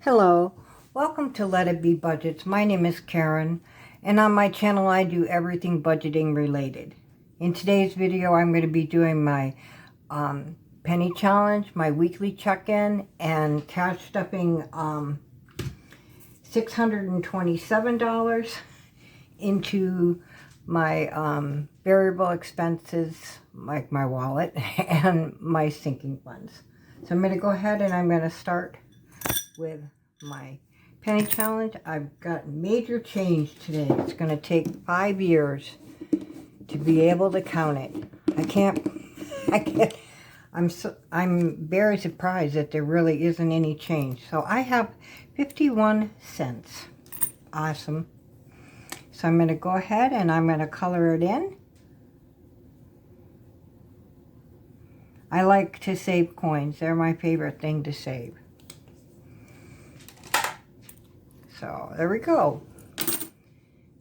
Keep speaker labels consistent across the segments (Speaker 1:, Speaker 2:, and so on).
Speaker 1: Hello, welcome to Let It Be Budgets. My name is Karen, and on my channel I do everything budgeting related. In today's video I'm going to be doing my penny challenge, my weekly check-in, and cash stuffing $627 into my variable expenses, like my wallet, and my sinking funds. So I'm going to go ahead and I'm going to start with my penny challenge. I've got major change today. It's going to take 5 years to be able to count it. I can't, I'm very surprised that there really isn't any change. So I have 51 cents. Awesome. So I'm going to go ahead and I'm going to color it in. I like to save coins. They're my favorite thing to save. So there we go.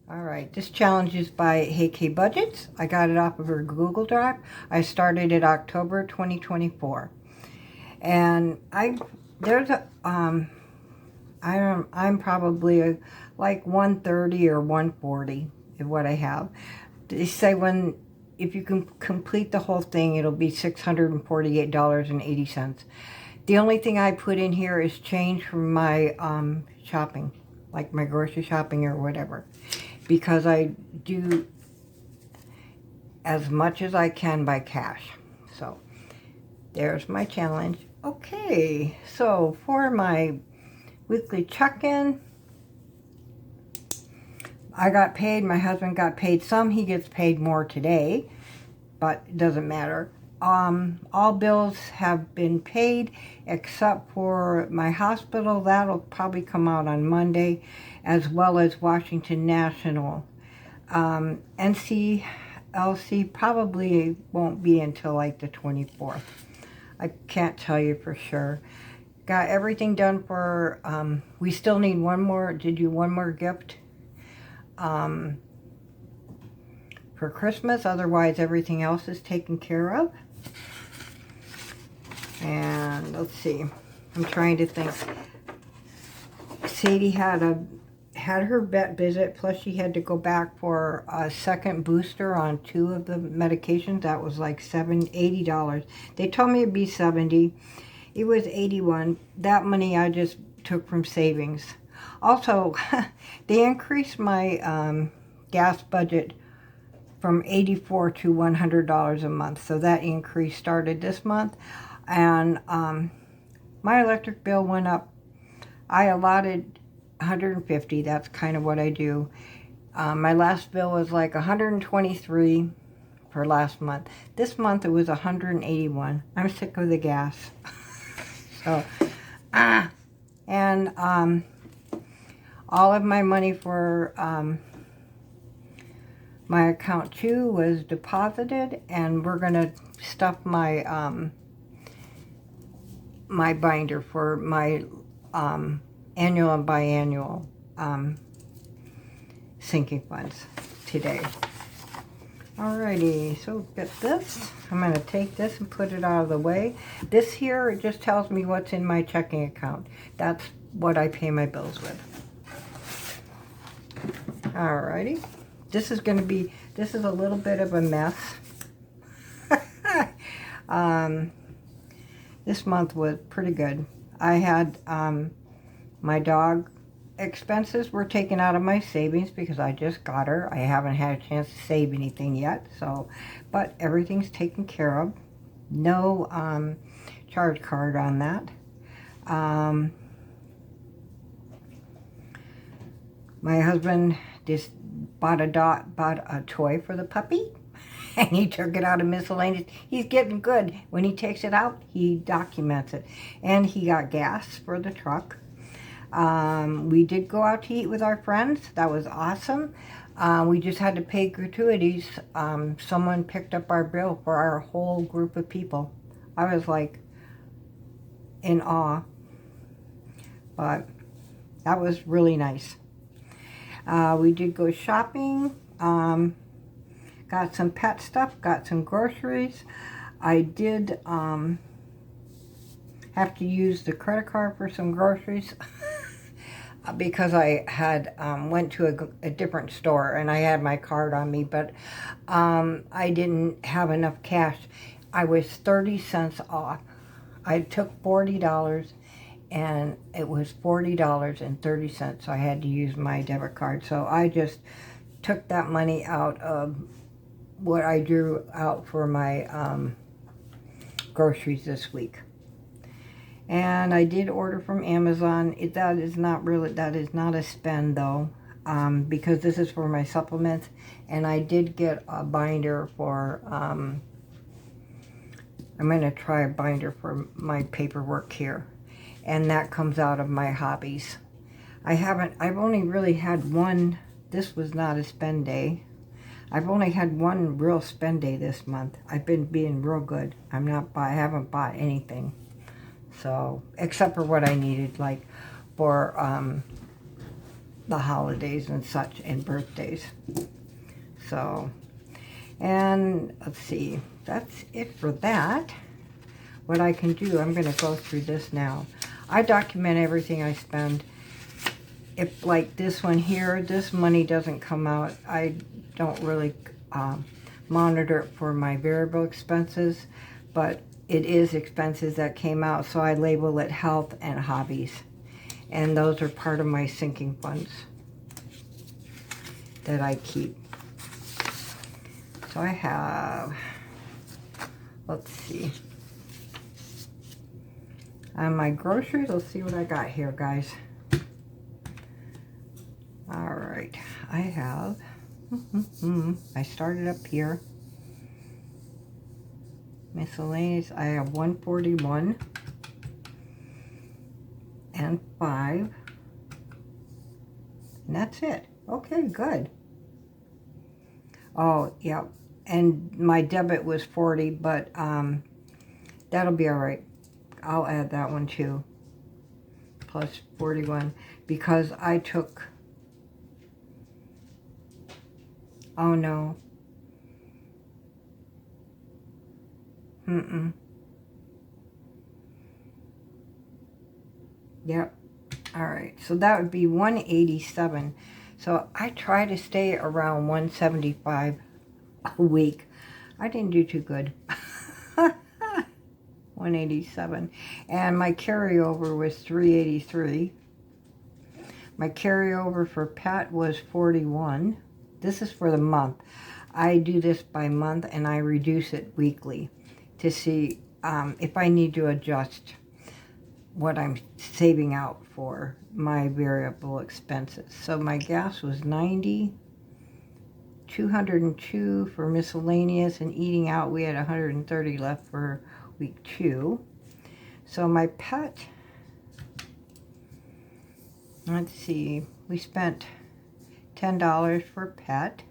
Speaker 1: All right, this challenge is by Hey K Budgets. I got it off of her Google Drive. I started it October 2024, and I'm probably like 130 or 140 is what I have. They say if you can complete the whole thing, it'll be $648.80. The only thing I put in here is change from my shopping, like my grocery shopping or whatever, because I do as much as I can by cash. So there's my challenge. Okay, so for my weekly check-in, I got paid. My husband got paid some. He gets paid more today, but it doesn't matter. All bills have been paid except for my hospital. That'll probably come out on Monday, as well as Washington National. NCLC probably won't be until like the 24th. I can't tell you for sure. Got everything done for, we still need one more gift for Christmas. Otherwise, everything else is taken care of. And let's see, I'm trying to think. Sadie had her vet visit, plus she had to go back for a second booster on 2 of the medications. That was like $80. They told me it'd be $70. It was $81. That money I just took from savings. Also, they increased my gas budget from $84 to $100 a month. So that increase started this month. And my electric bill went up. I allotted $150. That's kind of what I do. My last bill was like $123 for last month. This month it was $181. I'm sick of the gas. So, and all of my money for my account 2 was deposited, and we're gonna stuff my my binder for my annual and biannual sinking funds today. Alrighty, so get this. I'm going to take this and put it out of the way. This here, it just tells me what's in my checking account. That's what I pay my bills with. Alrighty. This is a little bit of a mess. This month was pretty good. I had my dog expenses were taken out of my savings because I just got her. I haven't had a chance to save anything yet, so, but everything's taken care of. No charge card on that. My husband just bought a toy for the puppy, and he took it out of miscellaneous. He's getting good. When he takes it out, he documents it. And he got gas for the truck. We did go out to eat with our friends. That was awesome. We just had to pay gratuities. Someone picked up our bill for our whole group of people. I was like in awe. But that was really nice. We did go shopping. Got some pet stuff, got some groceries. I did have to use the credit card for some groceries. because I had went to a different store and I had my card on me, but I didn't have enough cash. I was 30 cents off. I took $40 and it was $40.30, so I had to use my debit card. So I just took that money out of what I drew out for my groceries this week. And I did order from Amazon. That is not a spend though, because this is for my supplements. And I did get a binder for, I'm going to try a binder for my paperwork here. And that comes out of my hobbies. I've only really had one, this was not a spend day. I've only had one real spend day this month. I've been being real good. I haven't bought anything. So, except for what I needed, like for the holidays and such and birthdays. So, and let's see, that's it for that. What I can do, I'm going to go through this now. I document everything I spend. If like this one here, this money doesn't come out, I don't really monitor it for my variable expenses, but it is expenses that came out, so I label it health and hobbies. And those are part of my sinking funds that I keep. So I have, let's see, on my groceries, let's see what I got here, guys. All right, I have, I started up here. Miscellaneous, I have 141 and 5. And that's it. Okay, good. Oh, yeah. And my debit was 40, but that'll be all right. I'll add that one too. Plus 41. Because I took... Oh, no. Yep. All right. So that would be 187. So I try to stay around 175 a week. I didn't do too good. 187. And my carryover was 383. My carryover for pet was 41. This is for the month. I do this by month and I reduce it weekly to see if I need to adjust what I'm saving out for my variable expenses. So my gas was 90, 202 for miscellaneous, and eating out we had 130 left for week 2. So my pet, let's see, we spent $10 for pet.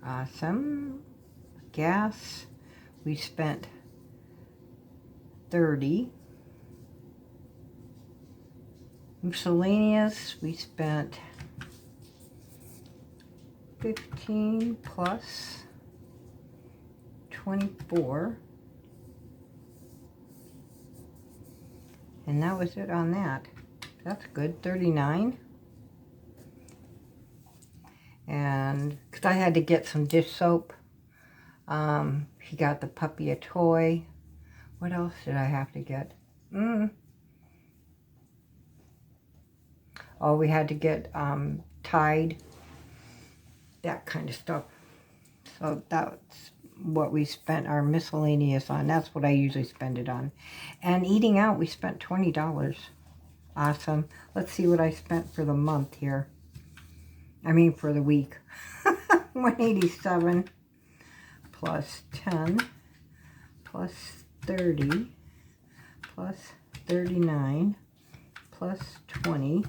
Speaker 1: Awesome. Gas, we spent 30. Miscellaneous, we spent 15 plus 24. And that was it on that. That's good, 39. And because I had to get some dish soap. He got the puppy a toy. What else did I have to get? Oh, we had to get Tide, that kind of stuff. So that's what we spent our miscellaneous on. That's what I usually spend it on. And eating out, we spent $20. Awesome. Let's see what I spent for the month here. I mean for the week. 187 plus 10 plus 30 plus 39 plus 20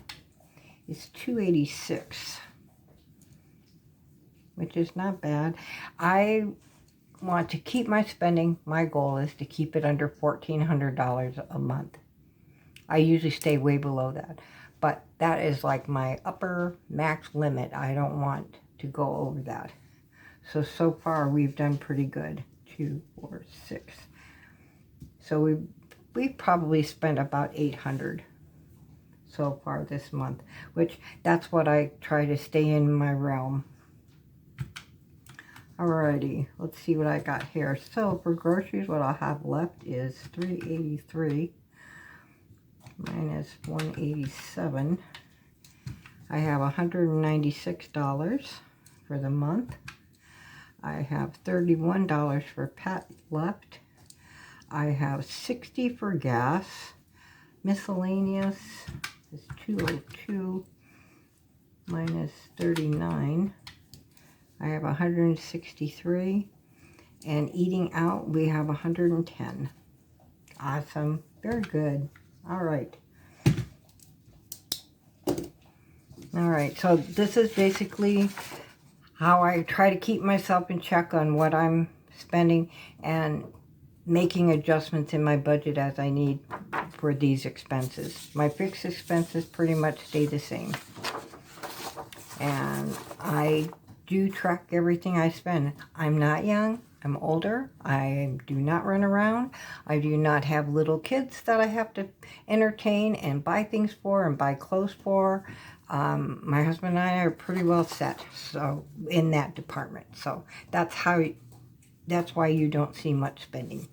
Speaker 1: is 286, which is not bad. I want to keep my spending. My goal is to keep it under $1,400 a month. I usually stay way below that, but that is like my upper max limit. I don't want to go over that. So far we've done pretty good. 2, 4, 6. So we probably spent about 800. so far this month, which that's what I try to stay in my realm. Alrighty, let's see what I got here. So for groceries, what I'll have left is $3.83 minus $187. I have $196 for the month. I have $31 for pet left. I have $60 for gas. Miscellaneous is $202 minus $39. I have $163. And eating out, we have $110. Awesome. Very good. All right. All right. So this is basically how I try to keep myself in check on what I'm spending and making adjustments in my budget as I need for these expenses. My fixed expenses pretty much stay the same. And I do track everything I spend. I'm not young. I'm older. I do not run around. I do not have little kids that I have to entertain and buy things for and buy clothes for. My husband and I are pretty well set, so in that department. So that's why you don't see much spending.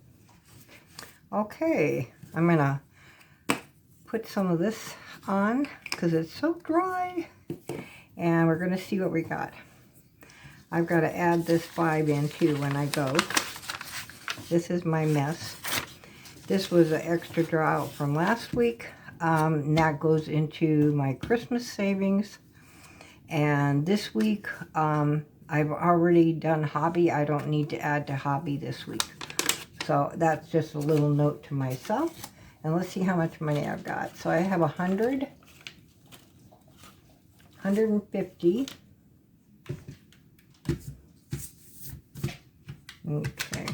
Speaker 1: Okay, I'm gonna put some of this on because it's so dry, and we're gonna see what we got. I've got to add this 5 in too when I go. This is my mess. This was an extra draw out from last week. And that goes into my Christmas savings. And this week, I've already done hobby. I don't need to add to hobby this week. So that's just a little note to myself. And let's see how much money I've got. So I have 100, 150. Okay.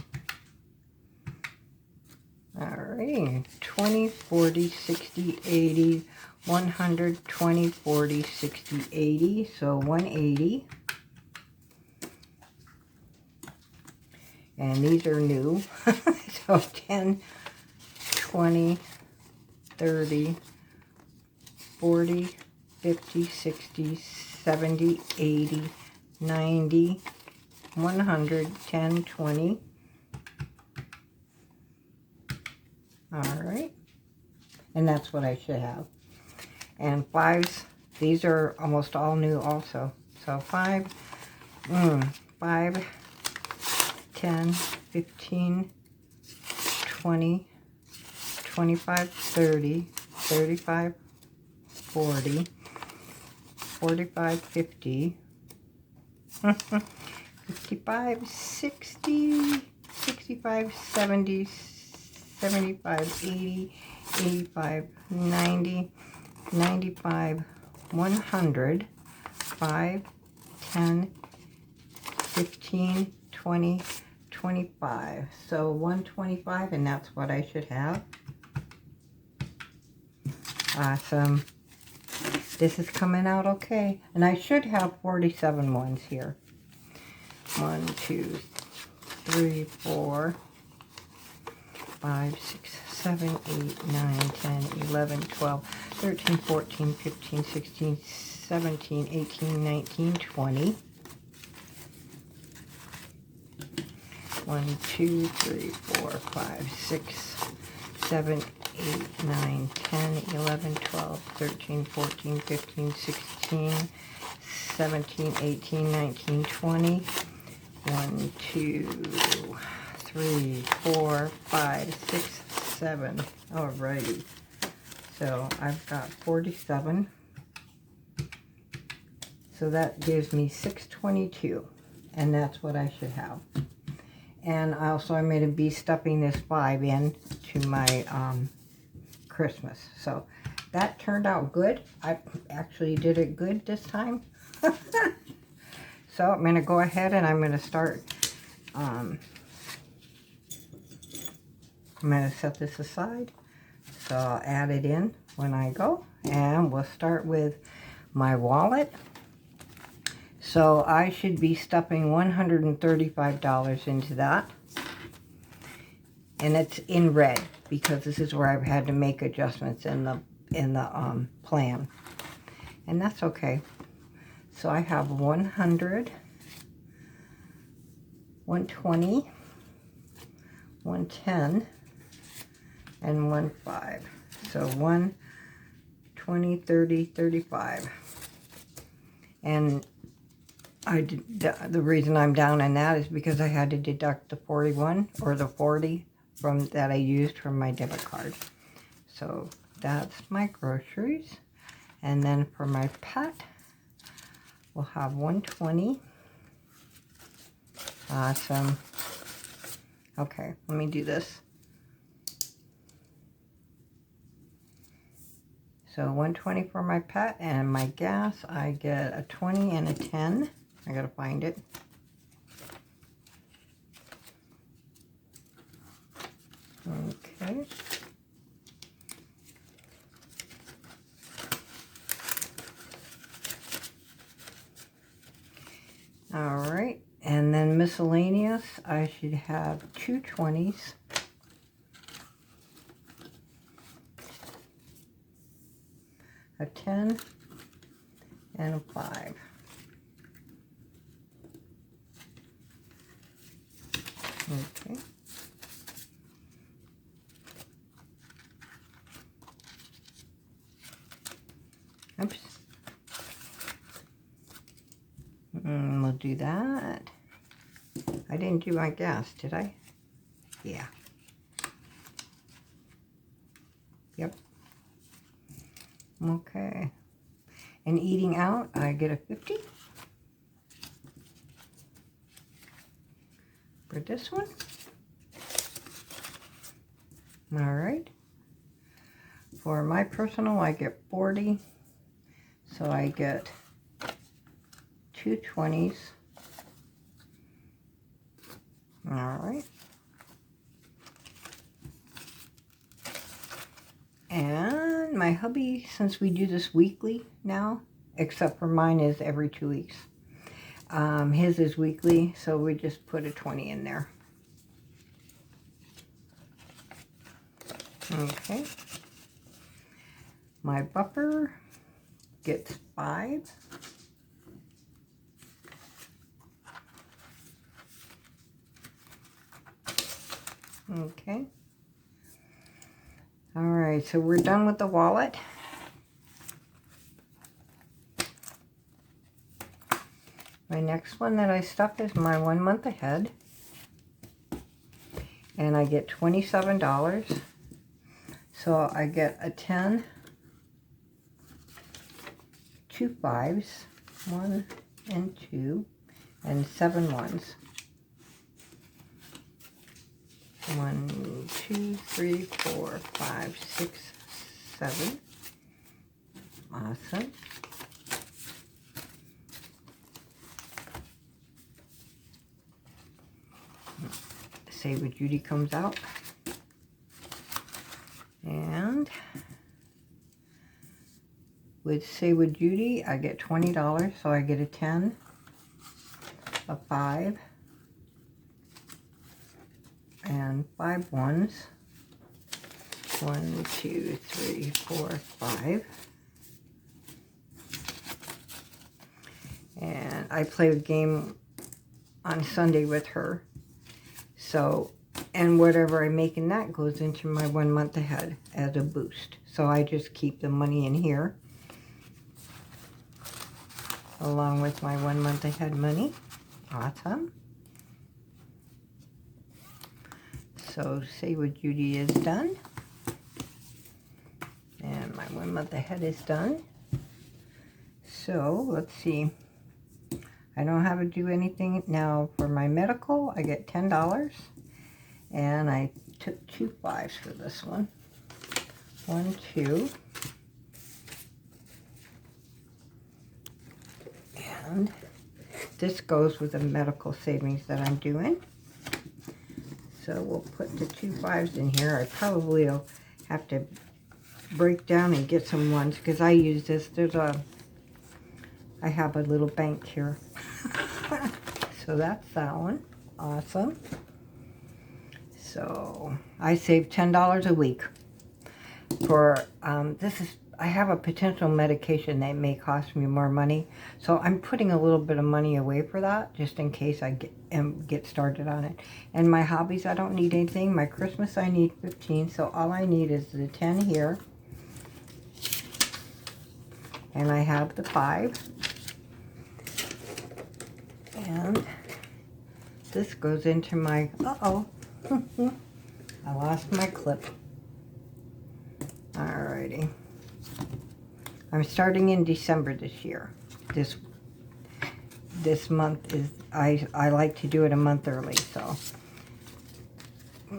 Speaker 1: Alrighty. 20, 40, 60, 80, 100, 20, 40, 60, 80. So 180. And these are new. So 10, 20, 30, 40, 50, 60, 70, 80, 90, 100, 10, 20. All right. And that's what I should have. And 5s, these are almost all new also. So 5, 5, 10, 15, 20, 25, 30, 35, 40, 45, 50, 55, 60, 65, 70, 75, 80, 85, 90, 95, 100, 5, 10, 15, 20, 25. So 125, and that's what I should have. Awesome. This is coming out okay. And I should have 47 ones here. 1, 2, 3, 4, 5, 6, 7, 8, 9, 10, 11, 12, 13, 14, 15, 16, 17, 18, 19, 20. 1, 2, 3, 4, 5, 6, 7, 8, 9, 10, 11, 12, 13, 14, 15, 16, 17, 18, 19, 20. 1, 2, 3, 4, 5, 6, 7. Alrighty. So I've got 47. So that gives me 622. And that's what I should have. And also I'm going to be stuffing this 5 in to my Christmas. So that turned out good. I actually did it good this time. So I'm going to go ahead and I'm going to start, I'm going to set this aside. So I'll add it in when I go. And we'll start with my wallet. So I should be stuffing $135 into that. And it's in red because this is where I've had to make adjustments in in the plan. And that's okay. So I have 100, 120, 110, and 15. So 1, 20, 30, 35. And the reason I'm down on that is because I had to deduct the 41 or the 40 from that I used from my debit card. So that's my groceries. And then for my pet, we'll have 120. Awesome. Okay, let me do this. So 120 for my pet, and my gas, I get a 20 and a 10. I gotta find it. Okay. All right, and then miscellaneous, I should have 2 20s. A 10 and a 5. Okay. Oops. We'll do that. I didn't do my gas, did I? Yeah. Yep. Okay. And eating out, I get a 50. For this one. All right. For my personal, I get 40. So I get 2 20s. All right. And my hubby, since we do this weekly now, except for mine is every 2 weeks. His is weekly, so we just put a 20 in there. Okay. My buffer gets 5. Okay. All right, so we're done with the wallet. My next one that I stuck is my 1 month ahead. And I get $27. So I get a 10, 2 5s, 1 and 2, and 7 1s. 1, 2, 3, 4, 5, 6, 7. Awesome. Say What Judy comes out. And with Say With Judy, I get $20, so I get a 10, a 5, and 5 1s. 1, 2, 3, 4, 5. And I play a game on Sunday with her. So, and whatever I make in that goes into my 1 month ahead as a boost. So I just keep the money in here along with my 1 month ahead money. Awesome. So Say What Judy is done. And my 1 month ahead is done. So let's see. I don't have to do anything now for my medical. I get $10. And I took 2 5s for this one. 1, 2. And this goes with the medical savings that I'm doing. So we'll put the 2 5s in here. I probably will have to break down and get some ones because I use this. I have a little bank here. So that's that one. Awesome. So I save $10 a week for, this is I have a potential medication that may cost me more money. So I'm putting a little bit of money away for that, just in case I get started on it. And my hobbies, I don't need anything. My Christmas, I need 15. So all I need is the 10 here. And I have the 5. And this goes into my, uh-oh, I lost my clip. Alrighty. I'm starting in December this year. This month is, I like to do it a month early, so,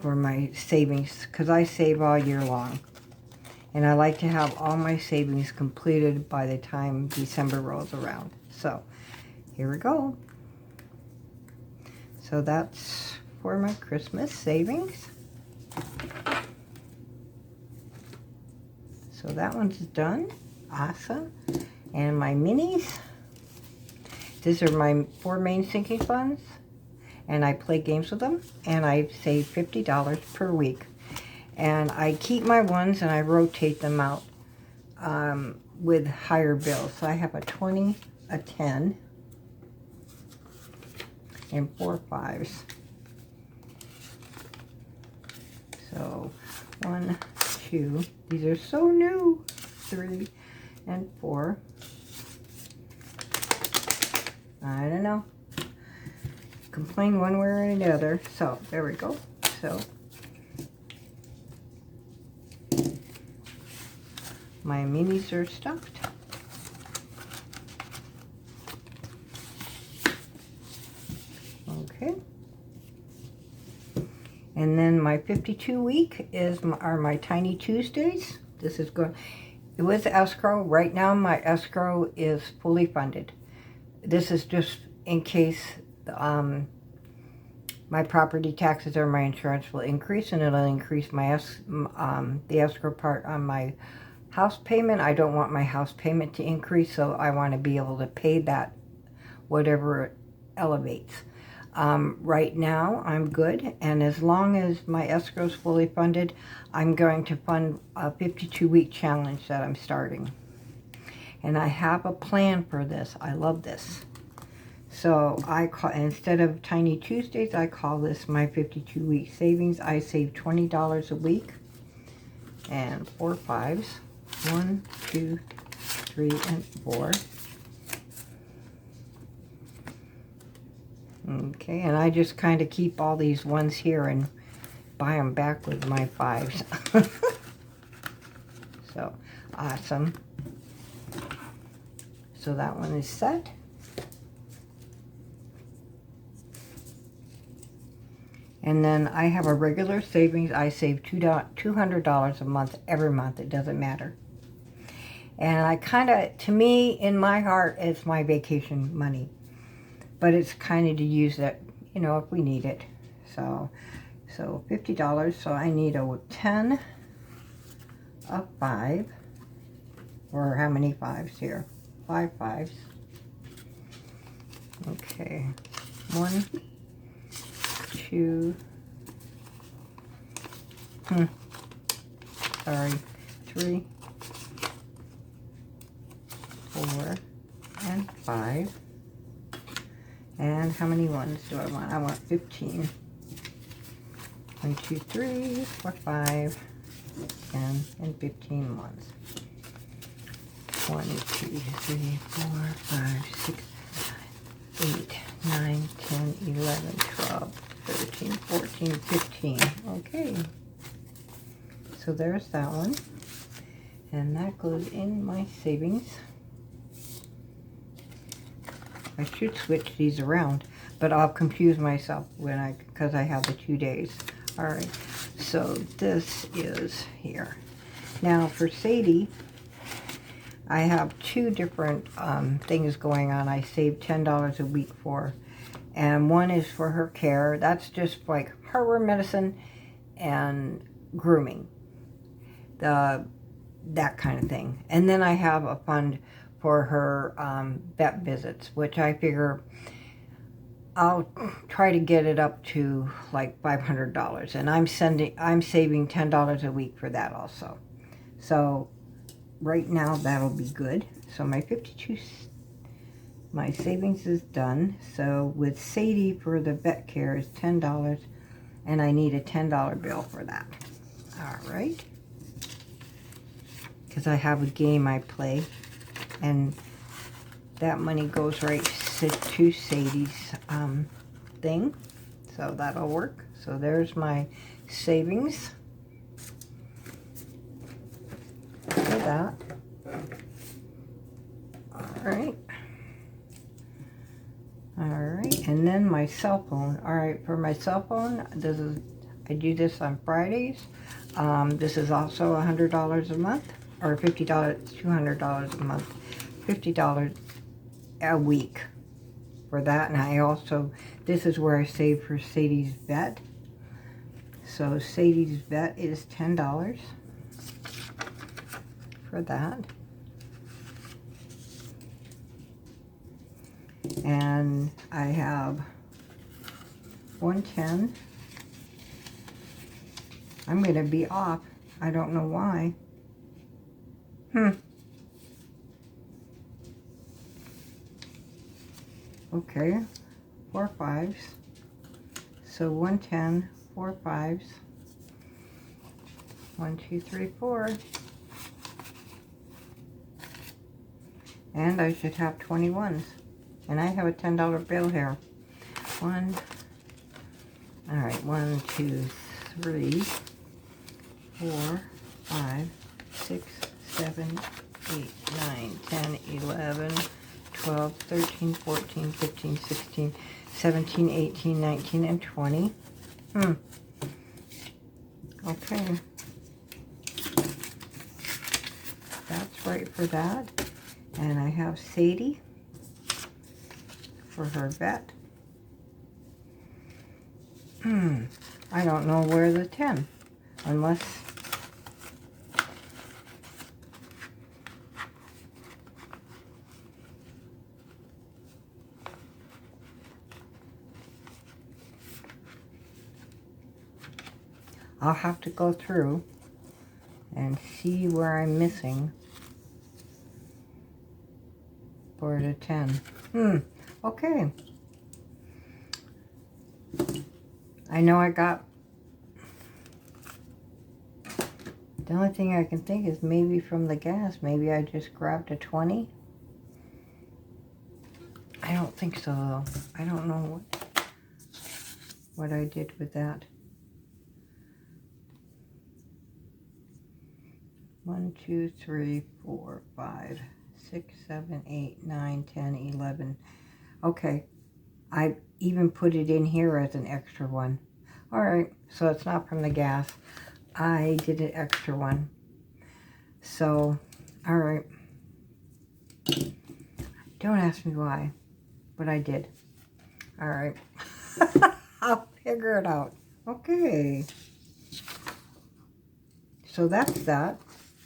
Speaker 1: for my savings, because I save all year long. And I like to have all my savings completed by the time December rolls around. So, here we go. So that's for my Christmas savings. So that one's done. Awesome. And my minis. These are my 4 main sinking funds. And I play games with them. And I save $50 per week. And I keep my ones and I rotate them out with higher bills. So I have a 20, a 10, and 4 5s. So 1, 2, these are so new, 3 and 4. I don't know. Complain one way or another. So there we go. So my minis are stuffed. Okay. And then my 52 week are my Tiny Tuesdays. This is good. It was escrow. Right now my escrow is fully funded. This is just in case my property taxes or my insurance will increase, and it'll increase my the escrow part on my house payment. I don't want my house payment to increase, so I want to be able to pay that whatever it elevates. Right now, I'm good, and as long as my escrow is fully funded, I'm going to fund a 52-week challenge that I'm starting. And I have a plan for this. I love this. So I call, instead of Tiny Tuesdays, I call this my 52-week savings. I save $20 a week, and 4 5s. 1, 2, 3, and 4. Okay, and I just kind of keep all these ones here and buy them back with my 5s. So, awesome. So that one is set. And then I have a regular savings. I save $200 a month every month. It doesn't matter. And I kind of, to me, in my heart, it's my vacation money. But it's kind of to use it, you know, if we need it. So $50. So I need a 10, a 5, or how many 5s here? 5 5s. Okay, 1, 2, sorry, 3, 4, and 5. And how many ones do I want? I want 15. 1, 2, 3, 4, 5, 10, and 15 ones. 1, 2, 3, 4, 5, 6, 7, 8, 9, 10, 11, 12, 13, 14, 15. Okay. So there's that one. And that goes in my savings. I should switch these around, but I'll confuse myself because I have the 2 days. All right, so this is here. Now for Sadie, I have 2 different things going on. I save $10 a week for, and one is for her care. That's just like heartworm medicine and grooming, that kind of thing. And then I have a fund for her vet visits, which I figure I'll try to get it up to like $500, and I'm saving $10 a week for that also. So right now that'll be good. So my savings is done. So with Sadie for the vet care is $10, and I need a $10 bill for that. All right. Because I have a game I play, and that money goes right to Sadie's thing. So that'll work. So there's my savings for that. Alright. Alright, and then my cell phone. Alright, for my cell phone, I do this on Fridays. This is also $100 a month, or $50, $200 a month, $50 a week for that. And I also, this is where I save for Sadie's vet. So Sadie's vet is $10 for that. And I have 110. I'm going to be off. I don't know why. Okay, 4 5s. So 110, 4 5s. 1, 2, 3, 4. And I should have 21s. And I have a $10 bill here. All right, 1, 2, 3, 4, 5, 6, 7, 8, 9, 10, 11, 12, 13, 14, 15, 16, 17, 18, 19, and 20. Okay. That's right for that. And I have Sadie for her vet. I don't know where the 10, unless I'll have to go through and see where I'm missing for the 10. Okay. I know I got, the only thing I can think is maybe from the gas, maybe I just grabbed a 20. I don't think so though. I don't know what I did with that. 1, 2, 3, 4, 5, 6, 7, 8, 9, 10, 11. Okay. I even put it in here as an extra one. All right, so it's not from the gas. I did an extra one. So, all right. Don't ask me why, but I did. All right. I'll figure it out. Okay. So that's that.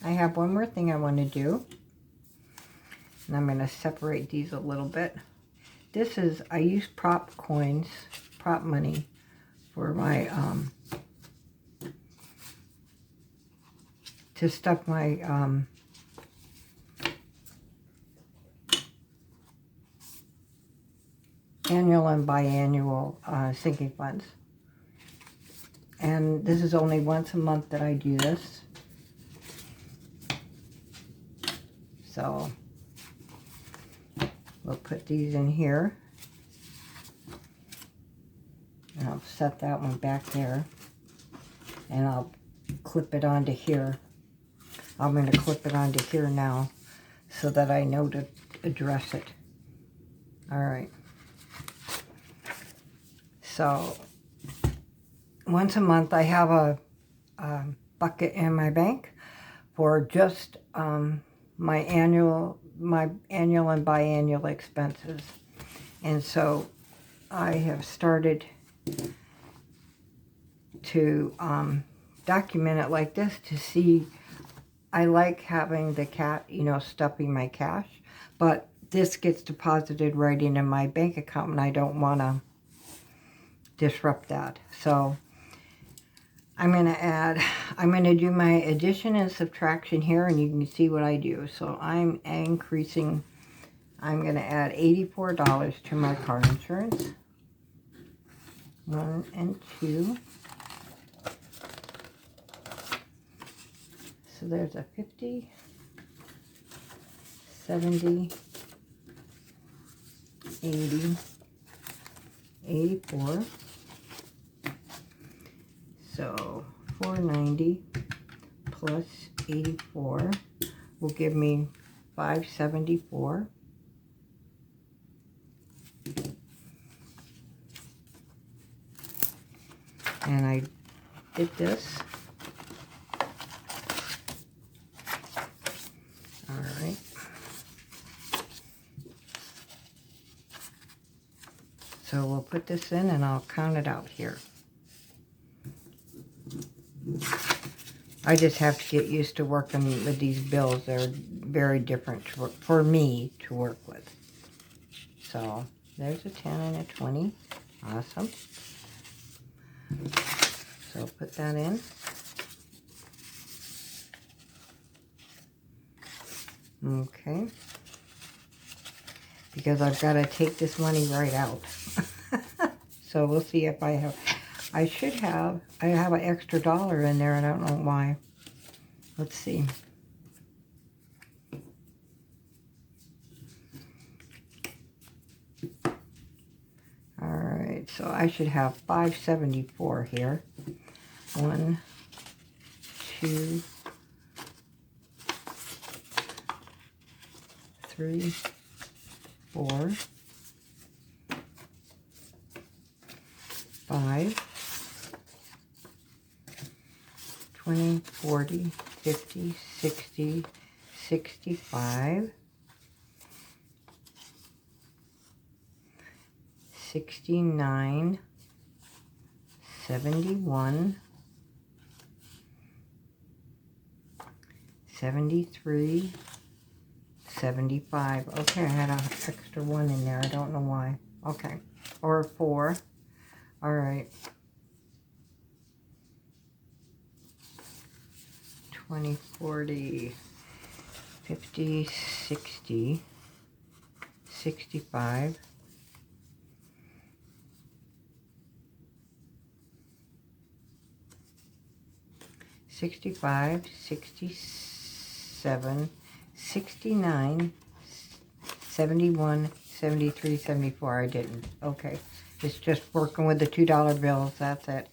Speaker 1: I have one more thing I want to do. And I'm going to separate these a little bit. This is, I use prop coins, prop money for my, to stuff my, annual and biannual sinking funds. And this is only once a month that I do this. So we'll put these in here. And I'll set that one back there. And I'll clip it onto here. I'm going to clip it onto here now so that I know to address it. All right. So once a month I have a bucket in my bank for just my annual and biannual expenses. And so I have started to document it like this to see. I like having the cat, you know, stuffing my cash, but this gets deposited right into my bank account and I don't want to disrupt that. So I'm going to do my addition and subtraction here, and you can see what I do. So I'm increasing, I'm going to add $84 to my car insurance. 1 and 2. So there's a 50, 70, 80, 84. So 490 plus 84 will give me 574. And I did this. All right. So we'll put this in and I'll count it out here. I just have to get used to working with these bills. They're very different for me to work with. So there's a 10 and a 20. Awesome. So put that in. Okay. Because I've got to take this money right out. So we'll see if I have... I have an extra dollar in there. I don't know why. Let's see. All right, so I should have 574 here. 1, 2, 3, 4, 5, 20, 40, 50, 60, 65, 69, 71, 73, 75. Okay, I had an extra 1 in there. I don't know why. Okay. Or 4. All right. 20, 40, 50, 60, 65, 65, 67, 69, 71, 73, 74. I didn't. Okay. It's just working with the $2 bills. That's it.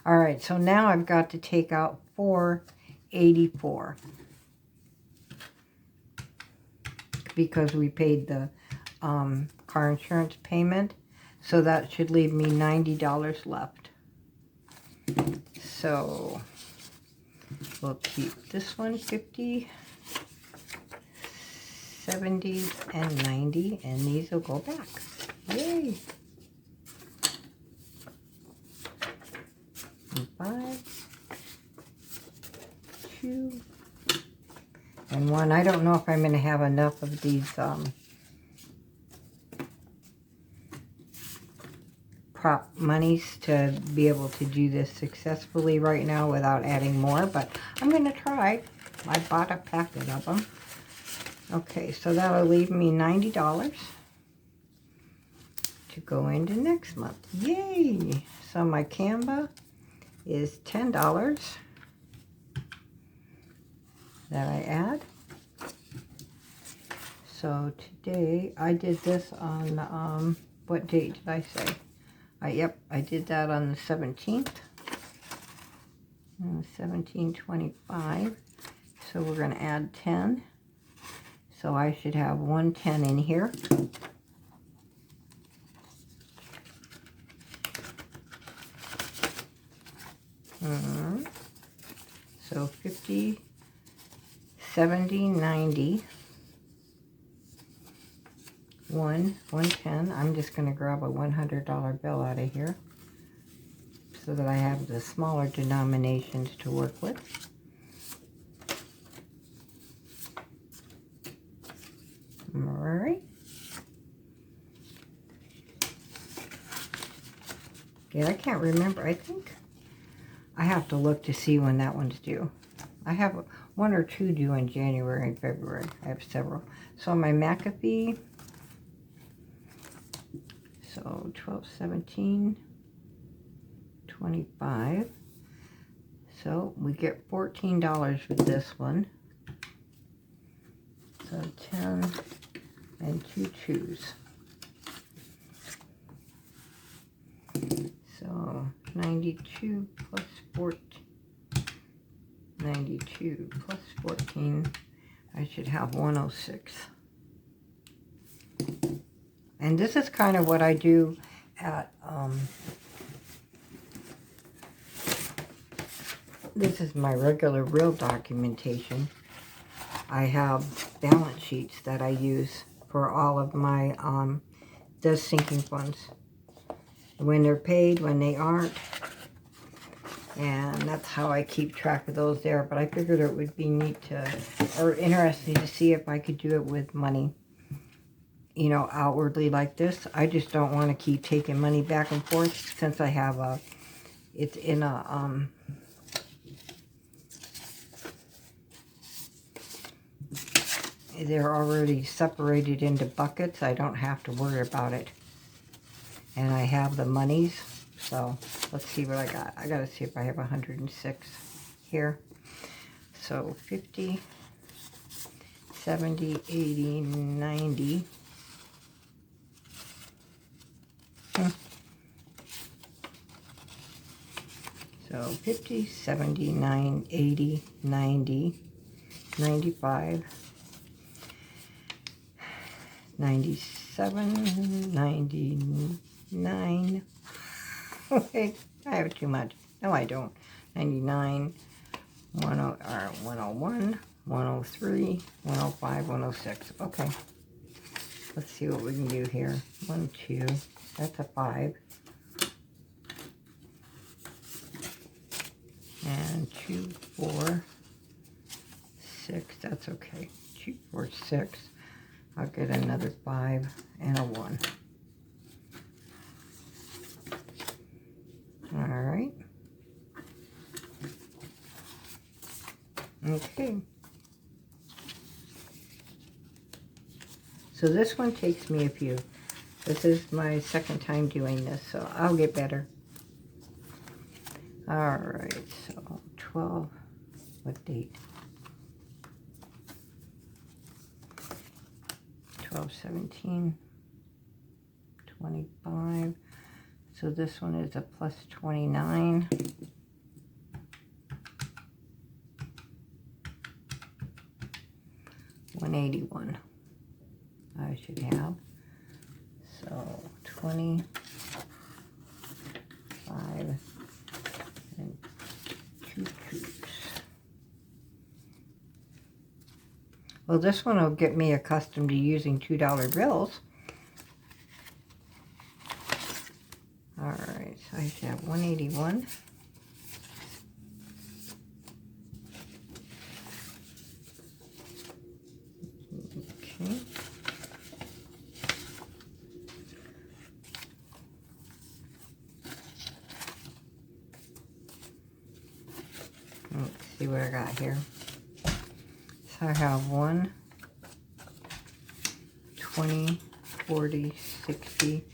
Speaker 1: All right. So now I've got to take out 484 because we paid the car insurance payment. So that should leave me $90 left. So we'll keep this one 50, 70, and 90, and these will go back. Yay! 5, 2, and 1. I don't know if I'm going to have enough of these prop monies to be able to do this successfully right now without adding more, but I'm going to try. I bought a packet of them. Okay, so that'll leave me $90 to go into next month. Yay! So my Canva is $10 that I add. So today I did this on, what date did I say? Yep, I did that on the 17th. 1725. So we're going to add 10. So I should have 110 in here. So 50, 70, 90, 110. I'm just going to grab a $100 bill out of here so that I have the smaller denominations to work with. Alright. Yeah, I can't remember. I think I have to look to see when that one's due. I have one or two due in January and February. I have several. So my McAfee, so 12, 17, 25. So we get $14 with this one. So 10 and 2 twos. So 92 plus 14. 92 plus 14. I should have 106. And this is kind of what I do at, this is my regular real documentation. I have balance sheets that I use for all of my the sinking funds. When they're paid, when they aren't. And that's how I keep track of those there. But I figured it would be neat to, or interesting to see if I could do it with money, you know, outwardly like this. I just don't want to keep taking money back and forth since I have a, it's in a, they're already separated into buckets. I don't have to worry about it. And I have the monies. So let's see what I got. I got to see if I have 106 here. So 50, 70, 80, 90. So 50, 79, 80, 90, 95, 97, 99. Wait, I have too much. No, I don't. 99, 101, 103, 105, 106. Okay. Let's see what we can do here. 1, 2. That's a 5. And 2, 4, 6. That's okay. 2, 4, 6. I'll get another 5 and a 1. All right. Okay. So this one takes me a few. This is my second time doing this, so I'll get better. All right, so 12, what date? 12, 17, 25. So this one is a plus 29. $181. I should have. So 25 and 2 twos. Well, this one will get me accustomed to using $2 bills. All right, so I should have 181. Okay. Let's see what I got here. So I have 1, 20, 40, 60,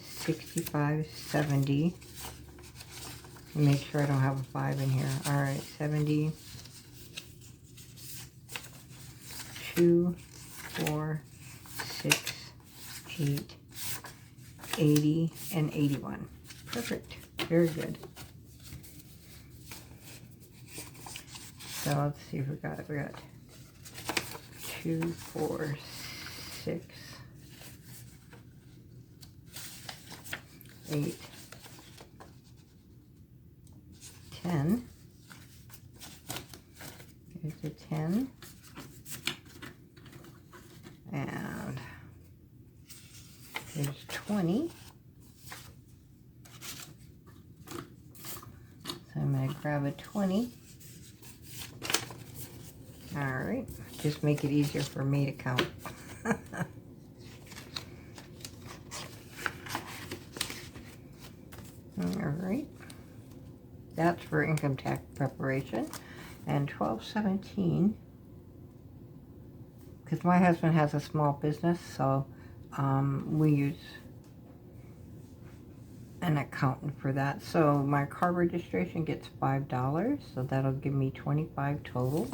Speaker 1: 65, 70. Make sure I don't have a 5 in here. All right, 70, 2, 4, 6, 8, 80, and 81. Perfect. Very good. So let's see if we got 2, 4, 6, 8, 10. There's a 10. And there's 20. So I'm going to grab a 20. All right, just make it easier for me to count. That's for income tax preparation. And 1217, because my husband has a small business, so we use an accountant for that. So my car registration gets $5, so that'll give me 25 total.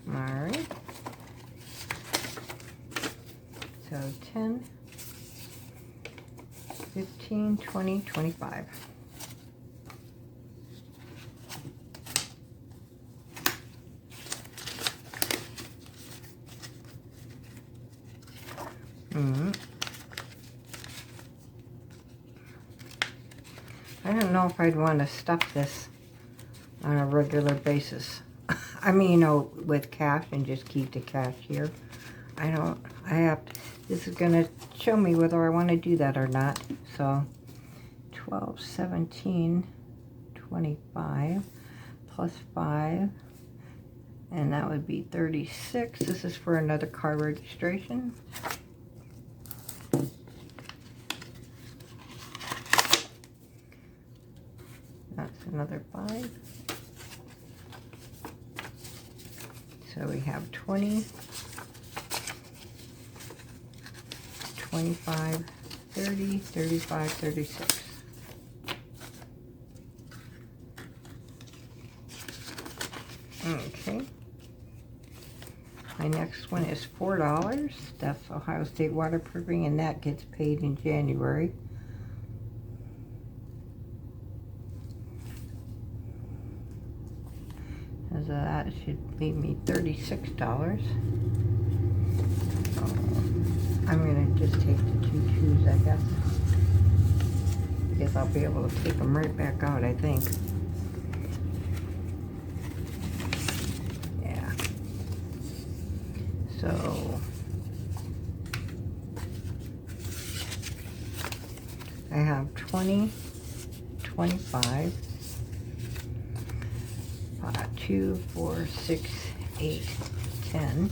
Speaker 1: Alright. So 10, 15, 20, 25. I don't know if I'd want to stuff this on a regular basis. I mean, you know, with cash and just keep the cash here. This is going to show me whether I want to do that or not. So 12, 17, 25 plus 5, and that would be 36. This is for another car registration. That's another 5. So we have 20, 25, 30, 35, 36. Okay. My next one is $4. That's Ohio State Waterproofing, and that gets paid in January. So that should leave me $36. So I'm going to just take the 2 2s, I guess. Because I'll be able to take them right back out, I think. Yeah. So I have 20, 25, 2, 4, 6, 8, 10.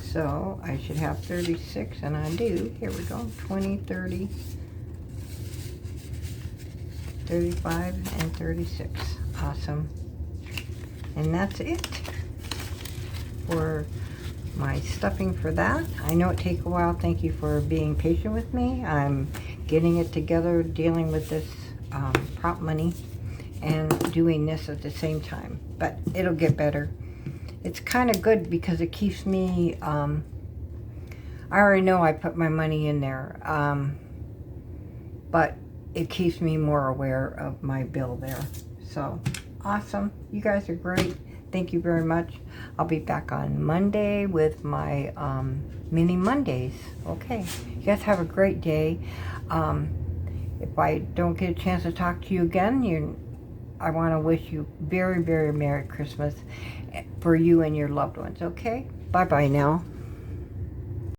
Speaker 1: So I should have 36, and I do. Here we go. 20, 30, 35, and 36. Awesome. And that's it for my stuffing for that. I know it takes a while. Thank you for being patient with me. I'm getting it together, dealing with this prop money and doing this at the same time, but it'll get better. It's kind of good because it keeps me, I already know I put my money in there, but it keeps me more aware of my bill there. So awesome. You guys are great. Thank you very much. I'll be back on Monday with my mini Mondays. Okay. You guys have a great day. If I don't get a chance to talk to you again, I want to wish you very, very Merry Christmas for you and your loved ones. Okay? Bye-bye now.